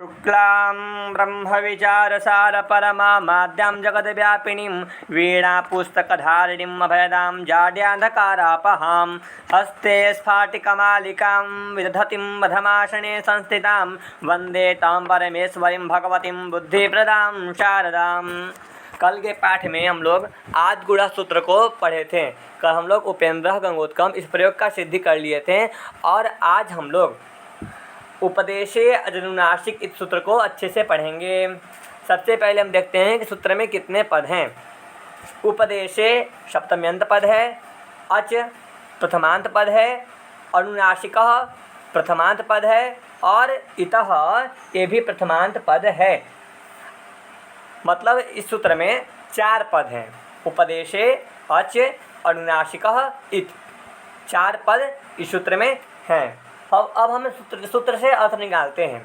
शुक्लां ब्रह्मविचारसारपरमामाद्यां जगद्व्यापिनीं वीणापुस्तकधारिणीम् अभयदां जाड्यान्धकारापहां हस्ते स्फाटिकमालिकां विदधतीं मधमासने संस्थितां वन्दे तां परमेश्वरीं भगवतीं बुद्धिप्रदां शारदां। कल के पाठ में हम लोग आद्य सूत्र को पढ़े थे। कल हम लोग उपेन्द्र गंगोत्कम इस प्रयोग का सिद्धि कर लिए थे और आज हम लोग उपदेशे अजनुनासिक इस सूत्र को अच्छे से पढ़ेंगे। सबसे पहले हम देखते हैं कि सूत्र में कितने पद हैं। उपदेशे सप्तम्यंत पद है, अच प्रथमांत पद है, अनुनासिकः प्रथमांत पद है और इतः ये भी प्रथमांत पद है। मतलब इस सूत्र में 4 पद हैं। उपदेशे, अच, अनुनासिकः, इत 4 पद इस सूत्र में हैं। अब हम सूत्र से अर्थ निकालते हैं।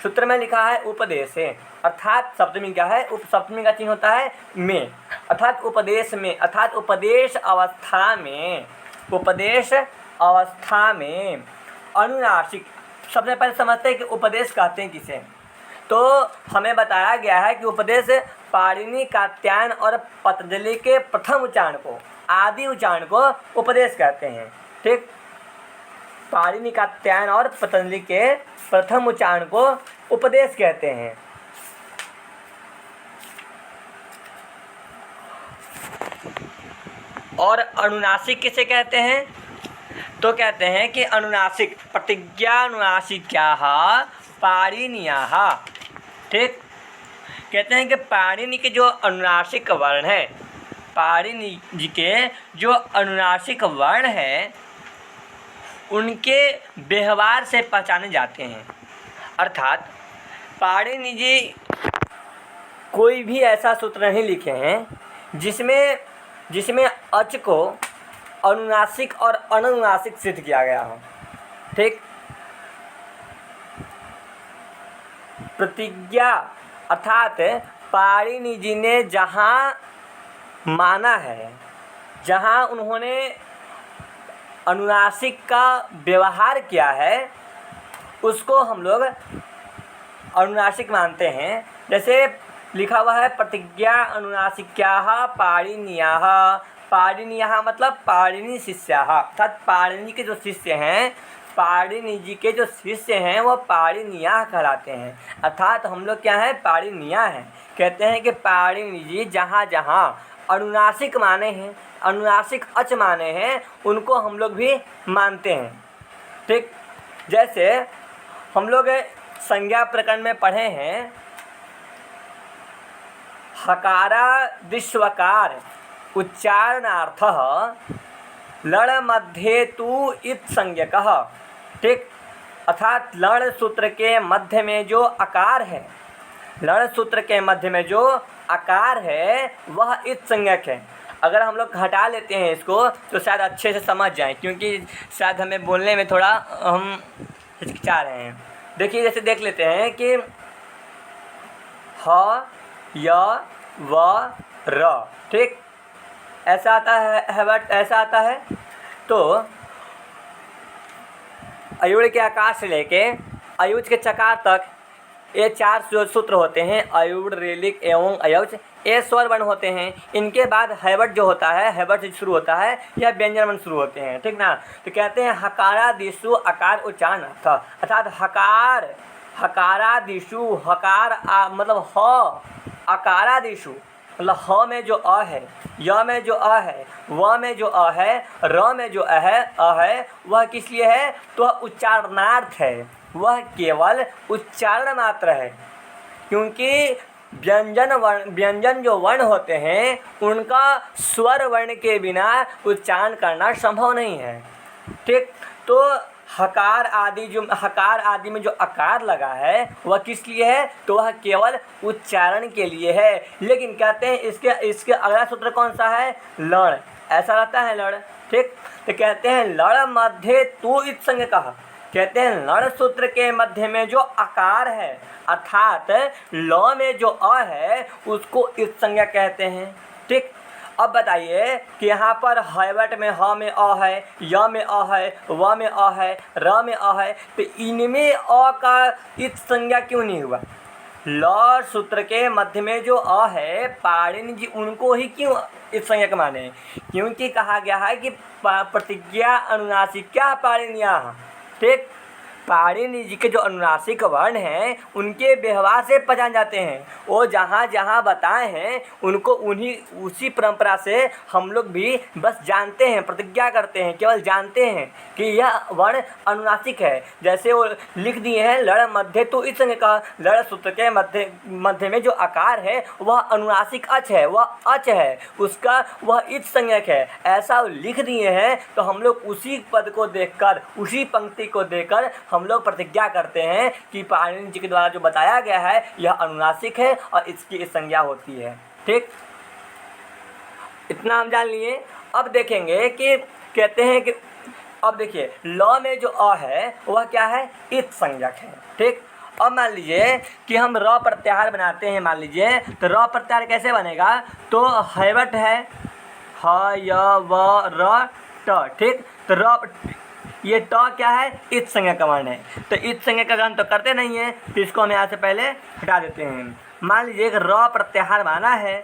सूत्र में लिखा है उपदेशे, अर्थात सप्तमी क्या है, सप्तमी का चिन्ह होता है में, अर्थात उपदेश में, अर्थात उपदेश अवस्था में, उपदेश अवस्था में अनुनासिक। सबसे पहले समझते हैं कि उपदेश कहते हैं किसे। तो हमें बताया गया है कि उपदेश पाणिनि, कात्यायन और पतंजलि के प्रथम उच्चारण को, आदि उच्चारण को उपदेश कहते हैं। ठीक, पाणिनि, कात्यायन और पतंजलि के प्रथम उच्चारण को उपदेश कहते हैं। और अनुनासिक किसे कहते हैं? तो कहते हैं कि अनुनासिक प्रतिज्ञानुनासिक्याः पाणिनीयाः। ठीक, कहते हैं कि पाणिनि के जो अनुनासिक वर्ण है, पाणिनि जी के जो अनुनासिक वर्ण है उनके व्यवहार से पहचाने जाते हैं। अर्थात पाणिनि जी कोई भी ऐसा सूत्र नहीं लिखे हैं जिसमें अच को अनुनासिक और अनुनासिक सिद्ध किया गया हो। ठीक, प्रतिज्ञा अर्थात पाणिनि जी ने जहाँ माना है, जहाँ उन्होंने अनुनासिक का व्यवहार किया है, उसको हम लोग अनुनासिक मानते हैं। जैसे लिखा हुआ है प्रतिज्ञा अनुनासिक्याः पाणिनीयाः। पाणिनीयाः मतलब पाणिनि शिष्याः, अर्थात पाणिनि के जो शिष्य हैं, पाणिनि जी के जो शिष्य हैं वो पाणिनीयाः कहलाते हैं। अर्थात हम लोग क्या हैं, पाणिनीयाः हैं। कहते हैं कि पाणिनि जी जहाँ जहाँ अनुनासिक माने हैं, अनुनासिक अच माने हैं, उनको हम लोग भी मानते हैं। ठीक, जैसे हम लोग संज्ञा प्रकरण में पढ़े हैं, हकारादिष्वकार उच्चारणार्थः लड़ मध्ये तु इत संज्ञकः। ठीक, अर्थात लड़ सूत्र के मध्य में जो आकार है, लड़ सूत्र के मध्य में जो आकार है वह इत संज्ञक है। अगर हम लोग हटा लेते हैं इसको तो शायद अच्छे से समझ जाएं, क्योंकि शायद हमें बोलने में थोड़ा हम हिचकिचा रहे हैं। देखिए, जैसे देख लेते हैं कि ह, य, व, र। ठीक, ऐसा आता है बट ऐसा आता है। तो अयुड़ के आकार से लेके अयुज के चकार तक ये 4 सूत्र होते हैं, अयुड़, रेलिक एवं अयौज। ये स्वर वर्ण होते हैं। इनके बाद हैवट जो होता है, हैवट से शुरू होता है, यह व्यंजन वर्ण शुरू होते हैं। ठीक ना। तो कहते हैं हकारादिषु आकार उच्चारण अर्थात हकार, हकारादिषु, हकार मतलब ह, अकारादिषु मतलब ह में जो अ है, य में जो अ है, व में जो अ है, र में जो अ है, वह किस लिए है? तो वह उच्चारणार्थ है, वह केवल उच्चारण मात्र है। क्योंकि व्यंजन जो वर्ण होते हैं उनका स्वर वर्ण के बिना उच्चारण करना संभव नहीं है। ठीक, तो हकार आदि में जो आकार लगा है वह किस लिए है? तो वह केवल उच्चारण के लिए है। लेकिन कहते हैं इसके अगला सूत्र कौन सा है? लड़। ऐसा रहता है लड़। ठीक, तो कहते हैं लड़ मध्ये तु इत संज्ञकः। कहते हैं लड़ सूत्र के मध्य में जो आकार है, अर्थात ल में जो अ है, उसको इत संज्ञा कहते हैं। ठीक, अब बताइए कि यहाँ पर हैवट में ह में अ है, य में अ है, व में अ है, र में अ है, तो इनमें अ का इत संज्ञा क्यों नहीं हुआ? ल सूत्र के मध्य में जो अ है, पाणिनि जी उनको ही क्यों इत संज्ञक माने? क्योंकि कहा गया है कि प्रतिज्ञा अनुनासिक क्या पाणिनिया, ठीक, पाणिनि जी के जो अनुनासिक वर्ण हैं उनके व्यवहार से पहचान जाते हैं। वो जहाँ जहाँ बताए हैं उनको उसी परंपरा से हम लोग भी बस जानते हैं, प्रतिज्ञा करते हैं, केवल जानते हैं कि यह वर्ण अनुनासिक है। जैसे वो लिख दिए हैं लड़ मध्य, तो इस संज्ञक का लड़ सूत्र के मध्य में जो आकार है वह अनुनासिक अच है, वह अच है, उसका वह इत संज्ञक है, ऐसा लिख दिए हैं। तो हम लोग उसी पद को देखकर, उसी पंक्ति को देखकर हम लोग प्रतिज्ञा करते हैं कि पाणिनि जी के द्वारा जो बताया गया है यह अनुनासिक है और इसकी इस संज्ञा होती है। ठीक, इतना हम जान लिए। अब देखेंगे कि कहते हैं कि अब देखिए ल में जो अ है वह क्या है? इत संज्ञक है। ठीक, अब मान लीजिए कि हम र प्रत्याहार बनाते हैं। मान लीजिए तो र प्रत्याहार कैसे बनेगा? तो हैवट है, ह य व र ट, ठीक, तो र ये ट क्या है? इत संज्ञा का वर्ण है। तो इत संज्ञा का ग्रहण तो करते नहीं है, तो इसको हम यहाँ से पहले हटा देते हैं। मान लीजिए कि र प्रत्याहार माना है।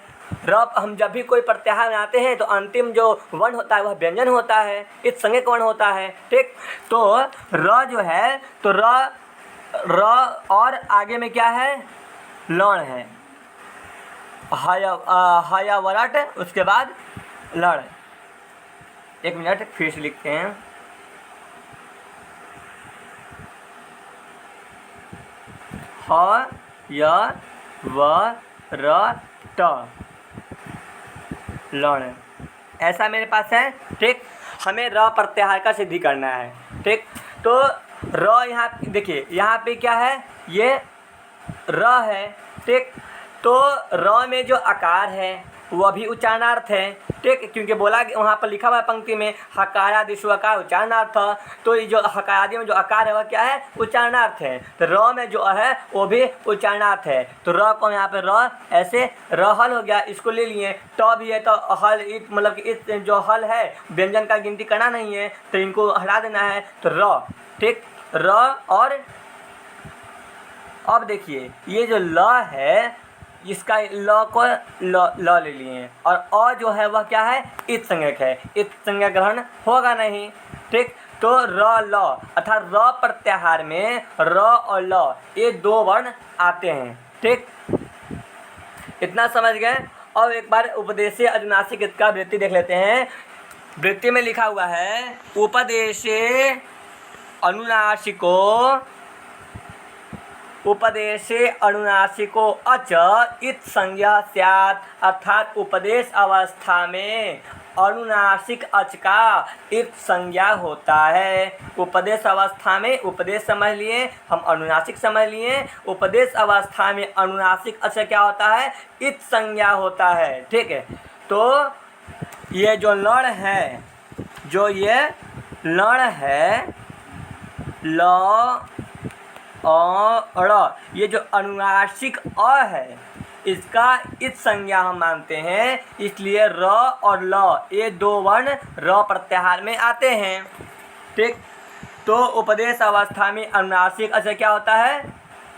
र हम जब भी कोई प्रत्याहार बनाते हैं तो अंतिम जो वर्ण होता है वह व्यंजन होता है, इत संज्ञक वर्ण होता है। ठीक, तो र जो है तो र और आगे में क्या है? लण है, हया वरट, उसके बाद लड़। एक मिनट फिर से लिखते हैं। ह य व र ट, लण, ऐसा मेरे पास है। ठीक, हमें र प्रत्याहार का सिद्धि करना है। ठीक, तो र यहाँ देखिए, यहाँ पे क्या है? ये र है। ठीक, तो र में जो आकार है वह भी उच्चारणार्थ है। ठीक, क्योंकि बोला वहाँ पर लिखा हुआ है पंक्ति में हकारादि का उच्चारणार्थ। तो ये जो हकारादि में जो आकार है वह क्या है? उच्चारणार्थ है। तो र में जो है वो भी उच्चारणार्थ है। तो र को यहाँ पे र ऐसे र हल हो गया, इसको ले लिए। ट भी है तो हल, इत मतलब कि इत जो हल है व्यंजन का गिनती करना नहीं है, तो इनको हटा देना है। तो र, ठीक, र और अब देखिए ये जो ल है इसका ल को ल ले लिए और अ जो है वह क्या है? इत संज्ञक है, इत संज्ञा ग्रहण होगा नहीं। ठीक, तो र ल अर्थात र प्रत्याहार में र और ल ये दो वर्ण आते हैं। ठीक, इतना समझ गए। अब एक बार उपदेशे अनुनासिक का वृत्ति देख लेते हैं। वृत्ति में लिखा हुआ है उपदेशे अनुनासिको, उपदेशे अनुनासिको अच इत संज्ञा स्यात्, अर्थात उपदेश अवस्था में अनुनासिक अच का इत संज्ञा होता है। उपदेश अवस्था में उपदेश समझ लिए, हम अनुनासिक समझ लिए। उपदेश अवस्था में अनुनासिक अच क्या होता है? इत संज्ञा होता है। ठीक है, तो ये जो लण है, जो ये लण है ल अ, ये जो अनुनासिक अ है इसका इत संज्ञा हम मानते हैं, इसलिए र और ल ये दो वर्ण र प्रत्याहार में आते हैं। ठीक, तो उपदेश अवस्था में अनुनासिक अच क्या होता है?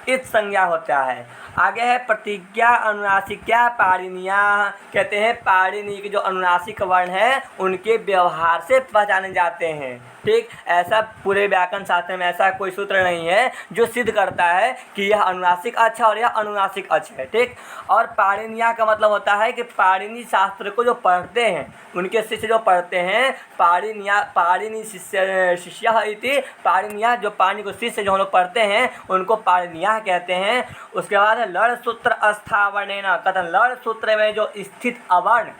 इत संज्ञा होता है। आगे है प्रतिज्ञा अनुनासिक क्या? पाणिनिया, कहते हैं पाणिनि के जो अनुनासिक वर्ण है उनके व्यवहार से पहचाने जाते हैं। ठीक, ऐसा पूरे व्याकरण शास्त्र में ऐसा कोई सूत्र नहीं है जो सिद्ध करता है कि यह अनुनासिक अच है और यह अनुनासिक अच है। ठीक, और पाणिनिया का मतलब होता है कि पाणिनि शास्त्र को जो पढ़ते हैं, उनके शिष्य जो पढ़ते हैं, पाणिनि शिष्यः इति पाणिनिया, जो पाणिनि को शिष्य जो हम लोग पढ़ते हैं उनको पाणिनिया कहते हैं। उसके बाद लड़ सूत्र अस्थावर्णेन, कथन लड़ सूत्र में जो स्थित अवर्ण,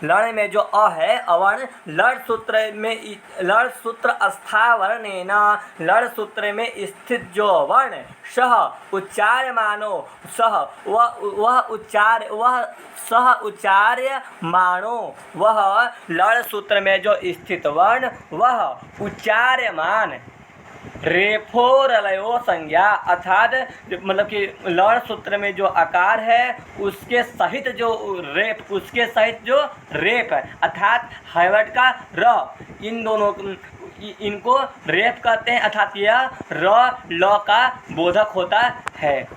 लड़ में जो अ है अवर्ण, लड़ सूत्र अस्थावर्णेन, लड़ सूत्र में स्थित जो वर्ण सह उच्चार्यमानो, सह उच्चार्यमानो, वह लड़ सूत्र में जो स्थित वर्ण वह उच्चार्यमान, रेफोरलयो संज्ञा अर्थात मतलब कि लड़ सूत्र में जो आकार है उसके सहित जो रेप, उसके सहित जो रेप है अर्थात हैवर्ड का र, इन दोनों इनको रेप कहते हैं अर्थात यह र ल का बोधक होता है।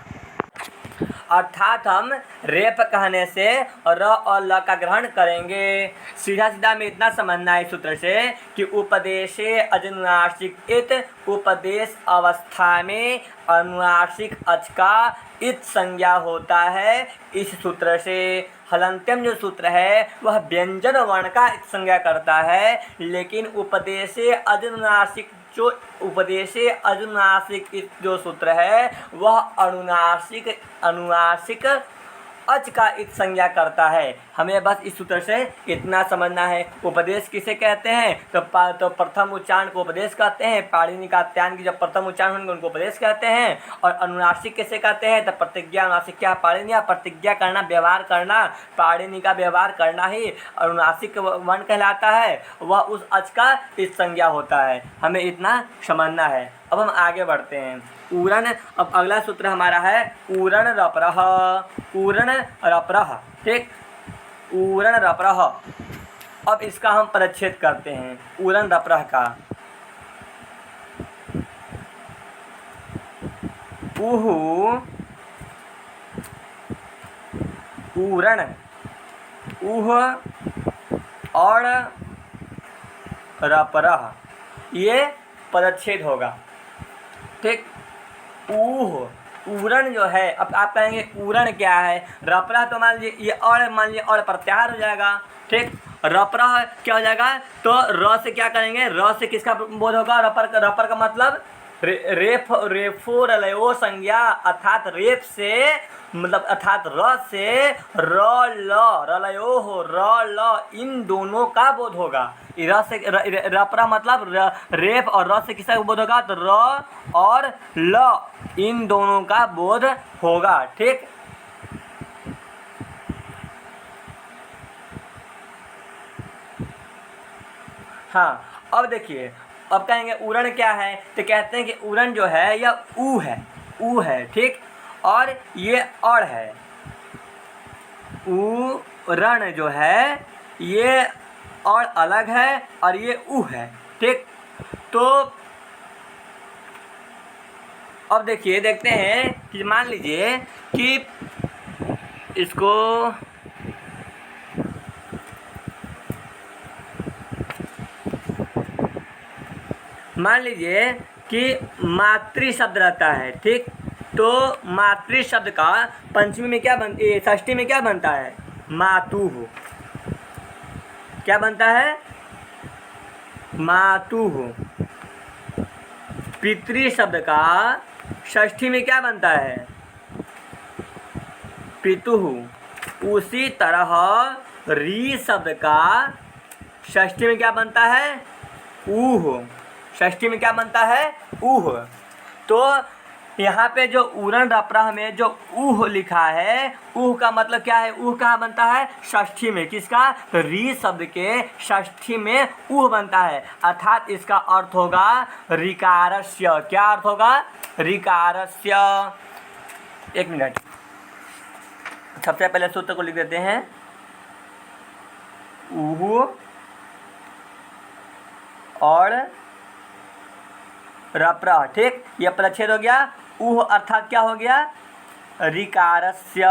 अर्थात हम रेप कहने से र और ल का ग्रहण करेंगे। सीधा सीधा में इतना समझना है इस सूत्र से कि उपदेशे अनुनासिक इत, उपदेश अवस्था में अनुनासिक अच का इत संज्ञा होता है। इस सूत्र से हलंत्यम जो सूत्र है वह व्यंजन वर्ण का इत संज्ञा करता है, लेकिन उपदेशे अनुनासिक जो उपदेशे अनुनासिक जो सूत्र है वह अनुनासिक अच का इत संज्ञा करता है। हमें बस इस सूत्र से इतना समझना है। उपदेश किसे कहते हैं तो प्रथम उच्चारण को उपदेश कहते हैं, पाणिनि कात्यायन की जब प्रथम उच्चारण होंगे उनको उपदेश कहते हैं। और अनुनासिक किसे कहते हैं तो प्रतिज्ञा, अनुनासिक क्या पाणिनि, प्रतिज्ञा करना, व्यवहार करना, पाणिनि का व्यवहार करना ही अनुनासिक वर्ण कहलाता है, वह उस अच का इत संज्ञा होता है। हमें इतना समझना है। अब हम आगे बढ़ते हैं। उरण, अब अगला सूत्र हमारा है उरण रपरः, उरण रपरः, ठीक, उरण रपरः। अब इसका हम परिच्छेद करते हैं उरण रपरः का। उहु उरण, उह और रपरः, ये परिच्छेद होगा, ठीक। उरण जो है, अब आप कहेंगे उरण क्या है, रपरा तो मान लीजिए ये और, मान लीजिए और प्रत्याहार हो जाएगा, ठीक। रपरा क्या हो जाएगा तो र से क्या करेंगे, र से किसका बोध होगा, रपर का मतलब रेफोरलयो संज्ञा अर्थात रेप से मतलब अर्थात र से र ल, रलयो हो, र ल इन दोनों का बोध होगा। र से रपरा मतलब रेप और र से किसका बोध होगा तो र और ल इन दोनों का बोध होगा, ठीक। हाँ, अब देखिए, अब कहेंगे उरण क्या है तो कहते हैं कि उरण जो है यह ऊ है, ठीक, और ये अड़ है। उरण जो है ये अड़ अलग है और ये ऊ है, ठीक। तो अब देखिए, देखते हैं कि मान लीजिए कि इसको मान लीजिए कि मातृ शब्द रहता है, ठीक। तो मातृ शब्द का पंचमी में क्या षष्ठी में क्या बनता है, मातुः, क्या बनता है, मातुः। पितृ शब्द का षष्ठी में क्या बनता है, पितुः। उसी तरह री शब्द का षष्ठी में क्या बनता है, ऊह, षष्ठी में क्या बनता है, ऊह। तो यहाँ पे जो उरण रपरः में जो ऊह लिखा है, ऊह का मतलब क्या है, ऊह कहाँ बनता है, षष्ठी में, किसका, री शब्द के षष्ठी में ऊह बनता है, अर्थात इसका अर्थ होगा ऋकारस्य। क्या अर्थ होगा, ऋकारस्य। एक मिनट, सबसे पहले सूत्र को लिख देते हैं, ऊह और रपरः, ठीक। यह परिच्छेद हो गया। ऊह अर्थात क्या हो गया, ऋकारस्य,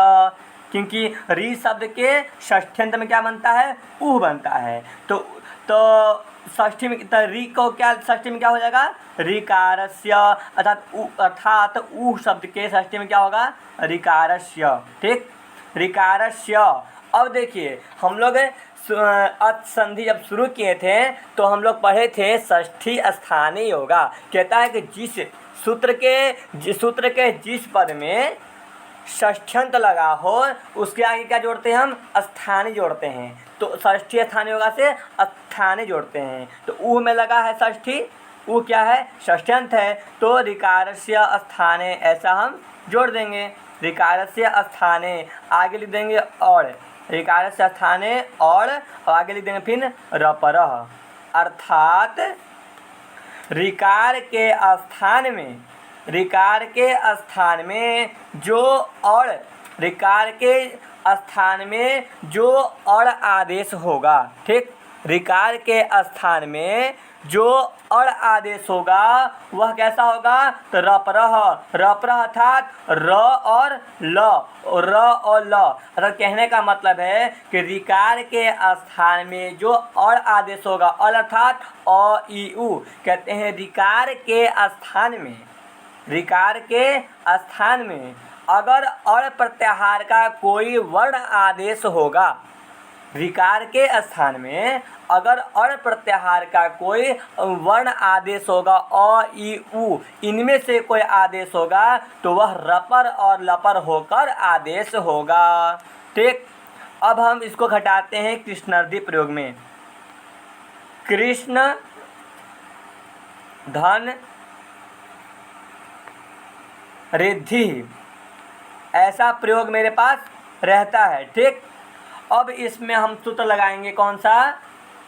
क्योंकि री शब्द के षष्ठ्यंत में क्या बनता है, ऊह बनता है। तो षष्ठी में री को क्या षष्ठी में क्या हो जाएगा, ऋकारस्य, अर्थात ऊह शब्द के षष्ठी में क्या होगा, ऋकारस्य, ठीक, ऋकारस्य। अब देखिए, हम लोग अच संधि जब शुरू किए थे तो हम लोग पढ़े थे षष्ठी स्थानीय योगा। कहता है कि जिस सूत्र के जिस पद में षष्ठ्यंत लगा हो उसके आगे क्या जोड़ते हैं, हम स्थानीय जोड़ते हैं। तो षष्ठी स्थानीय योगा से स्थानीय जोड़ते हैं। तो ऊ में लगा है षष्ठी, ऊ क्या है, षष्ठ्यंत है, तो ऋकारस्य स्थाने ऐसा हम जोड़ देंगे। ऋकारस्य स्थाने आगे लिख देंगे और, ऋकारस्य स्थाने और आगे लिख देंगे फिर रपरः, अर्थात ऋकार के स्थान में, ऋकार के स्थान में जो अड़, ऋकार के स्थान में जो अड़ आदेश होगा, ठीक, ऋकार के स्थान में जो अड़ आदेश होगा वह कैसा होगा, तो रपरह, रपरह अर्थात र और ल, र और ल। अर्थात कहने का मतलब है कि ऋकार के स्थान में जो अड़ आदेश होगा, अड़ अर्थात अ इ उ, कहते हैं ऋकार के स्थान में, ऋकार के स्थान में अगर अड़ प्रत्याहार का कोई वर्ण आदेश होगा, ऋकार के स्थान में अगर अड़ प्रत्याहार का कोई वर्ण आदेश होगा, अ इ उ, इनमें से कोई आदेश होगा तो वह रपर और लपर होकर आदेश होगा, ठीक। अब हम इसको घटाते हैं कृष्णार्थी प्रयोग में। कृष्ण धन रिद्धि, ऐसा प्रयोग मेरे पास रहता है, ठीक। अब इसमें हम सूत्र लगाएंगे कौन सा,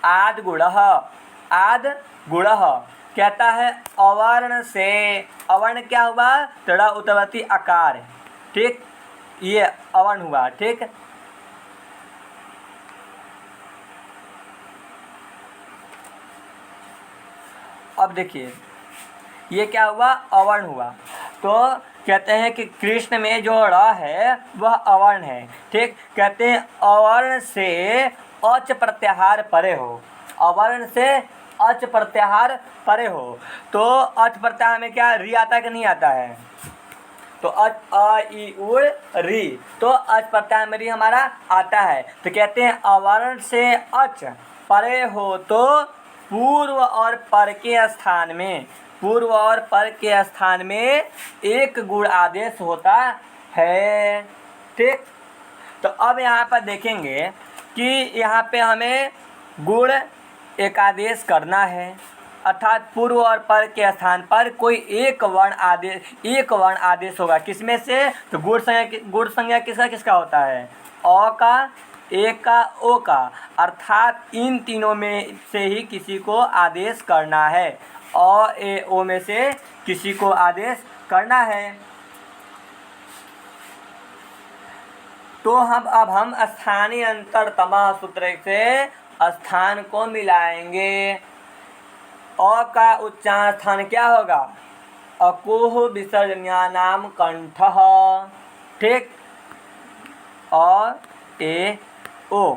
आद गुणः, आद गुणः कहता है अवर्ण से, अवर्ण क्या हुआ, तड़ा उत्तरवर्ती आकार, ठीक, ये अवर्ण हुआ, ठीक। अब देखिए ये क्या हुआ, अवर्ण हुआ, तो कहते हैं कि कृष्ण में जो ड़ है वह अवर्ण है, ठीक। कहते हैं अवर्ण से अच प्रत्याहार परे हो, अवर्ण से अच प्रत्याहार परे हो, तो अच प्रत्याहार में क्या री आता है कि नहीं आता है, तो अच अ इ उड़ री, तो अच प्रत्याहार में री हमारा आता है। तो कहते हैं अवर्ण से अच परे हो तो पूर्व और पर के स्थान में, पूर्व और पर के स्थान में एक गुण आदेश होता है, ठीक। तो अब यहाँ पर देखेंगे कि यहाँ पे हमें गुण एक आदेश करना है, अर्थात पूर्व और पर के स्थान पर कोई एक वर्ण आदेश होगा, किसमें से, तो गुण संज्ञा किसका किसका होता है, अ का, ए का, ओ का, अर्थात इन तीनों में से ही किसी को आदेश करना है, अ ए ओ में से किसी को आदेश करना है। तो अब हम स्थानीय अंतरतमः सूत्र से स्थान को मिलाएंगे। अ का उच्चारण स्थान क्या होगा, अकुह विसर्जन्यानाम कंठः, ठीक, अ ए ओ,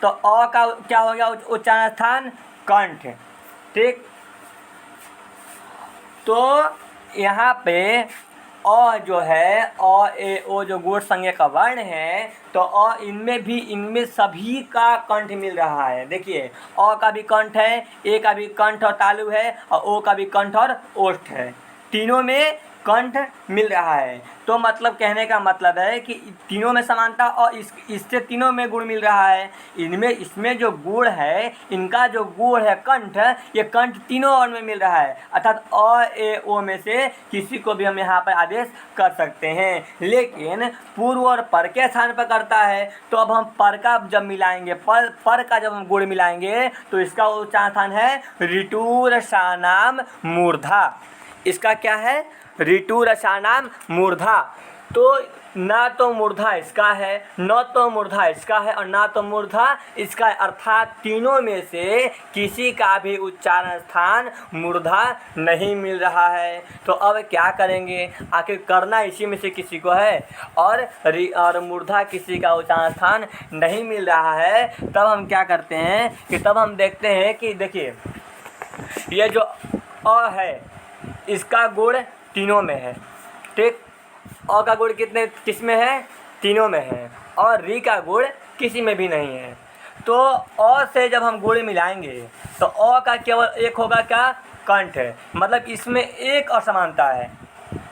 तो अ का क्या हो गया उच्चारण स्थान, कंठ, ठीक। तो यहाँ पे अ जो है, अ ए ओ जो गुण संज्ञा का वर्ण है, तो अ इनमें सभी का कंठ मिल रहा है। देखिए अ का भी कंठ है, ए का भी कंठ और तालु है, और ओ का भी कंठ और ओष्ठ है, तीनों में कंठ मिल रहा है। तो मतलब कहने का मतलब है कि तीनों में समानता और इससे तीनों में गुण मिल रहा है। इसमें जो गुण है, इनका जो गुण है कंठ, ये कंठ तीनों और में मिल रहा है, अर्थात अ ए ओ में से किसी को भी हम यहाँ पर आदेश कर सकते हैं। लेकिन पूर्व और पर के स्थान पर करता है, तो अब हम पर का जब मिलाएंगे, पर का जब हम गुण मिलाएंगे तो इसका उच्चारण स्थान है ऋटूर शानाम मूर्धा। इसका क्या है, ऋटूर शानाम मूर्धा। तो ना तो मूर्धा इसका है, न तो मूर्धा इसका है, और ना तो मूर्धा इसका है, अर्थात तीनों में से किसी का भी उच्चारण स्थान मूर्धा नहीं मिल रहा है। तो अब क्या करेंगे, आखिर करना इसी में से किसी को है, और मूर्धा किसी का उच्चारण स्थान नहीं मिल रहा है। तब हम क्या करते हैं कि तब हम देखते हैं कि देखिए ये जो अ है इसका गुण तीनों में है, ठीक। अ का गुण किस में है, तीनों में है, और री का गुण किसी में भी नहीं है। तो अ से जब हम गुण मिलाएंगे तो अ का केवल एक होगा क्या, कंठ है, मतलब इसमें एक असमानता है,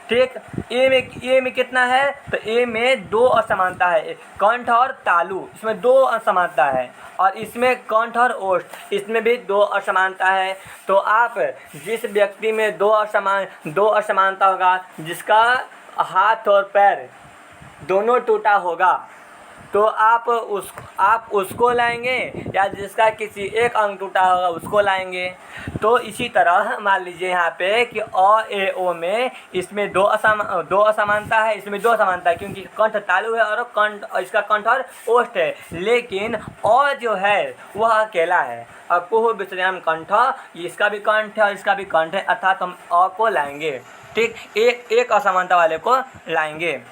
ठीक। ए में कितना है, तो ए में दो असमानता है, कंठ और तालु, इसमें दो असमानता है, और इसमें कंठ और ओष्ठ, इसमें भी दो असमानता है। तो आप जिस व्यक्ति में दो असमानता होगा, जिसका हाथ और पैर दोनों टूटा होगा, तो आप उसको लाएंगे या जिसका किसी एक अंग टूटा होगा उसको लाएंगे। तो इसी तरह मान लीजिए यहाँ पे कि अ ए ओ में इसमें दो असमानता है, इसमें दो समानता है क्योंकि कंठ तालु है और इसका कंठ और ओष्ठ है, लेकिन अ जो है वह अकेला है। अकुह विश्राम कंठ, इसका भी कंठ है और इसका भी कंठ है, अर्थात हम अ को लाएंगे। ठीक, एक असमानता वाले को लाएंगे।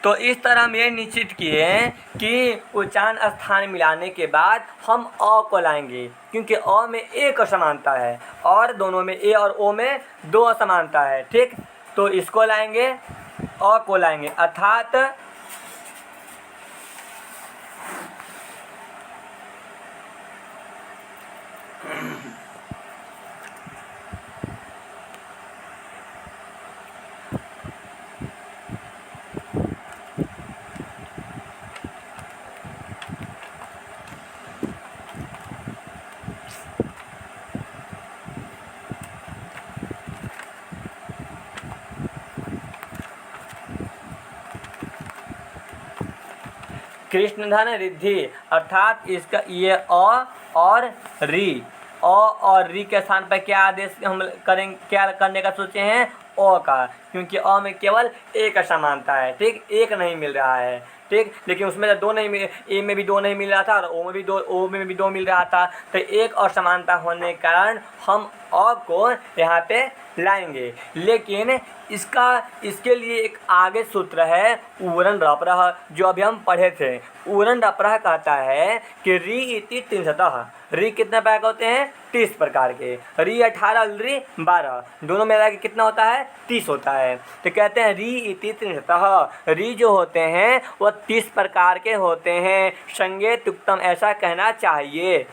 तो इस तरह हम ये निश्चित किए कि उच्चारण स्थान मिलाने के बाद हम अ को लाएंगे क्योंकि अ में एक असमानता है और दोनों में ए और ओ में दो असमानता है। ठीक, तो इसको लाएंगे, अ को लाएंगे, अर्थात कृष्णधन रिद्धि, अर्थात इसका ये अ और री, अ और री के स्थान पर क्या आदेश हम करेंगे, क्या करने का सोचे हैं, अ का, क्योंकि अ में केवल एक असमानता है। ठीक, एक नहीं मिल रहा है। ठीक, लेकिन उसमें दो नहीं मिल, ए में भी दो नहीं मिल रहा था और ओ में भी दो मिल रहा था। तो एक असमानता होने के कारण हम अ को यहाँ पे लाएंगे, लेकिन इसके लिए एक आगे सूत्र है उवरण रपरह, जो अभी हम पढ़े थे। उवरण रपरह कहता है कि री इति 300, री कितने प्रकार के होते हैं, 30 प्रकार के। री 18 और री 12, दोनों मिला के कितना होता है, 30 होता है। तो कहते हैं री इति 300, री जो होते हैं वह 30 प्रकार के होते हैं। संज्ञेत्युक्तम, ऐसा कहना चाहिए।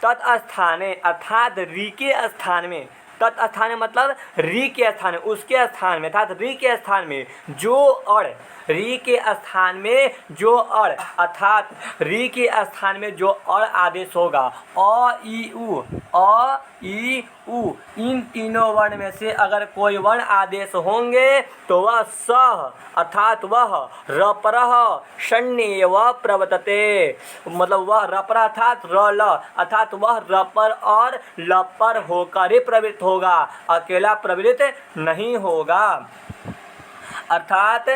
तत्स्थाने, अर्थात री के स्थान में, तत्स्थान मतलब री के स्थान में, उसके स्थान में, अर्थात री के स्थान में जो अड़, री के स्थान में जो अड़, अर्थात री के स्थान में जो अड़ आदेश होगा, अ ई उ, अ ई उ, इन तीनों वर्ण में से अगर कोई वर्ण आदेश होंगे तो वह सह, अर्थात वह रपरह शण्य व प्रवर्तते, मतलब वह रपरह अर्थात र ल, अर्थात वह रपर और लपर होकर ही प्रवृत्त होगा, अकेला प्रवृत्त नहीं होगा। अर्थात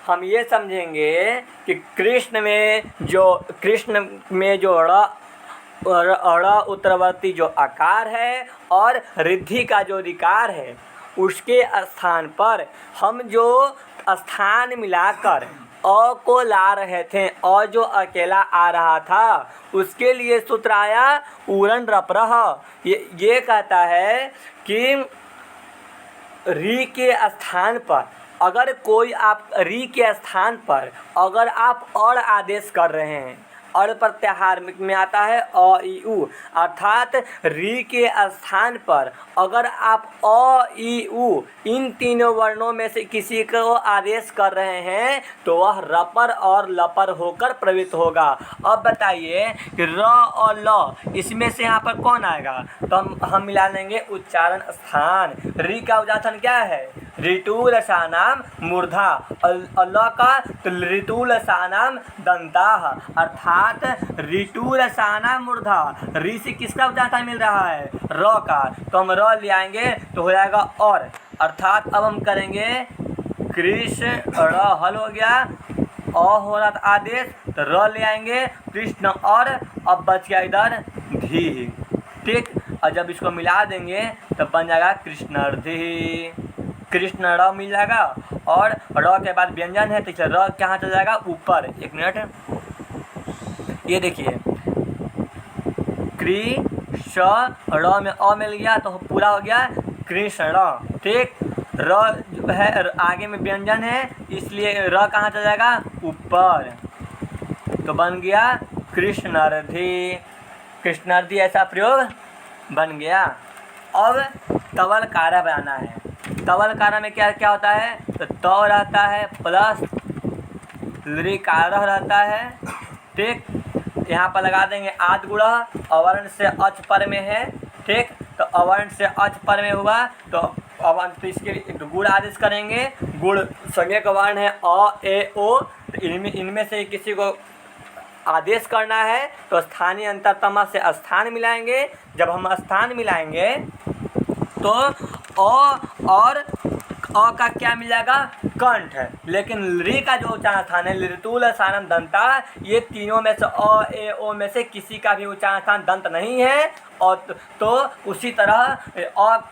हम ये समझेंगे कि कृष्ण में जो अड़ उत्तरवर्ती जो आकार है और रिद्धि का जो रिकार है, उसके स्थान पर हम जो स्थान मिलाकर अ को ला रहे थे, अ जो अकेला आ रहा था, उसके लिए सूत्र आया उरण रपरह। ये कहता है कि री के स्थान पर अगर कोई, आप री के स्थान पर अगर आप और आदेश कर रहे हैं, और प्रत्याहार में आता है अ ई उ, अर्थात री के स्थान पर अगर आप अ ई उ इन तीनों वर्णों में से किसी को आदेश कर रहे हैं तो वह रपर और लपर होकर प्रवृत्त होगा। अब बताइए कि र और ल, इसमें से यहाँ पर कौन आएगा, तो हम मिला लेंगे उच्चारण स्थान। री का उच्चारण क्या है, ऋतुल सानाम मूर्धा, और ल का तो ऋतुल सानाम दंताः, अर्थात ऋतुल सानाम मूर्धा। री से किसका उच्चारण मिल रहा है, र का, तो हम र ले आएंगे तो हो जाएगा और, अर्थात अब हम करेंगे कृष्ण र, हल हो गया, अ हो रहा था आदेश तो र ले आएंगे कृष्ण, और अब बच गया इधर धी। ठीक, और जब इसको मिला देंगे तो बन जाएगा कृष्णार्थी, कृष्ण र मिल जाएगा, और र के बाद व्यंजन है तो र कहाँ चल जाएगा, ऊपर। एक मिनट, ये देखिए कृ श र में अ मिल गया तो पूरा हो गया कृष्ण। ठीक, र जो है आगे में व्यंजन है इसलिए र कहाँ चला जाएगा, ऊपर, तो बन गया कृष्णार्थी। कृष्णार्थी ऐसा प्रयोग बन गया। अब तवल कारा बनाना है। तवल कारा में क्या क्या होता है, तो त रहता है प्लस लृकारः रहता है। ठीक, यहाँ पर लगा देंगे आद गुणः, अवर्ण से अच पर में है। ठीक, तो अवर्ण से अच पर में हुआ तो अब तो इसके लिए तो गुड़ आदेश करेंगे। गुड़ संज्ञा का वर्ण है अ ए ओ, तो इनमें से किसी को आदेश करना है तो स्थानीय अंतरतम से स्थान मिलाएंगे। जब हम स्थान मिलाएंगे तो अ और अ का क्या मिल जाएगा, कंठ है। लेकिन री का जो उच्चारण स्थान है लितूल सानम दंता, ये तीनों में से अ ए ओ में से किसी का भी उच्चारण स्थान दंत नहीं है। और तो उसी तरह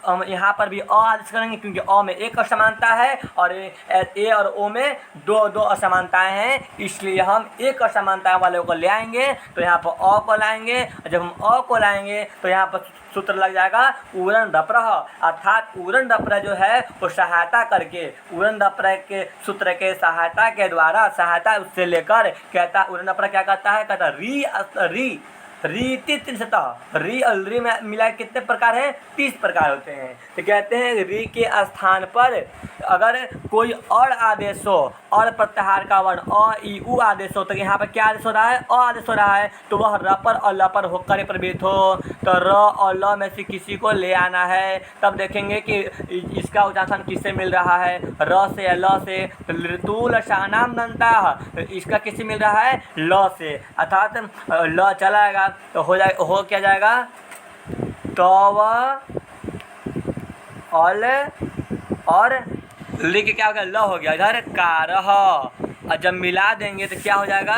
हम यहाँ पर भी अ आदेश करेंगे क्योंकि अ में एक असमानता है और ए और ओ में दो असमानताएं हैं, इसलिए हम एक असमानता वाले को ले आएंगे। तो यहाँ पर अ को लाएंगे, जब हम अ को लाएंगे तो यहाँ पर सूत्र लग जाएगा उरन डप्रह, अर्थात उरन डप्रह जो है वो सहायता करके उरन डप्रह के सूत्र के सहायता के द्वारा सहायता उससे लेकर कहता उरन डप्रह क्या कहता है, कहता री री 30 री और री में मिला कितने प्रकार हैं, 30 प्रकार होते हैं। तो कहते हैं री के स्थान पर अगर कोई और आदेश हो और प्रत्याहार का वर्ण अ ई उ आदेश हो तो यहाँ पर क्या आदेश हो रहा है, अ आदेश हो रहा है, तो वह र पर और ल पर होकर प्रवेश हो। तो र और ल में से किसी को ले आना है। तब देखेंगे कि इसका उच्चारण किससे मिल रहा है, र से या ल से। तो ऋतुल शानाम दंता, इसका किससे मिल रहा है, ल से, अर्थात ल चलाएगा तो हो जाएगा, हो क्या जाएगा, तव और लिख क्या हो गया, ल हो गया। इधर कारह, और जब मिला देंगे तो क्या हो जाएगा,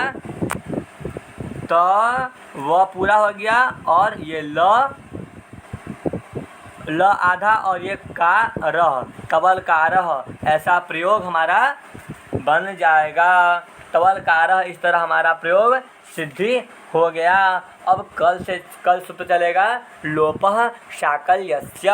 तो वह पूरा हो गया और ये ल आधा और ये का रह, कवल कारह, ऐसा प्रयोग हमारा बन जाएगा। तवल कारह, इस तरह हमारा प्रयोग सिद्धि हो गया। अब कल सूत्र चलेगा लोपः शाकल्यस्य।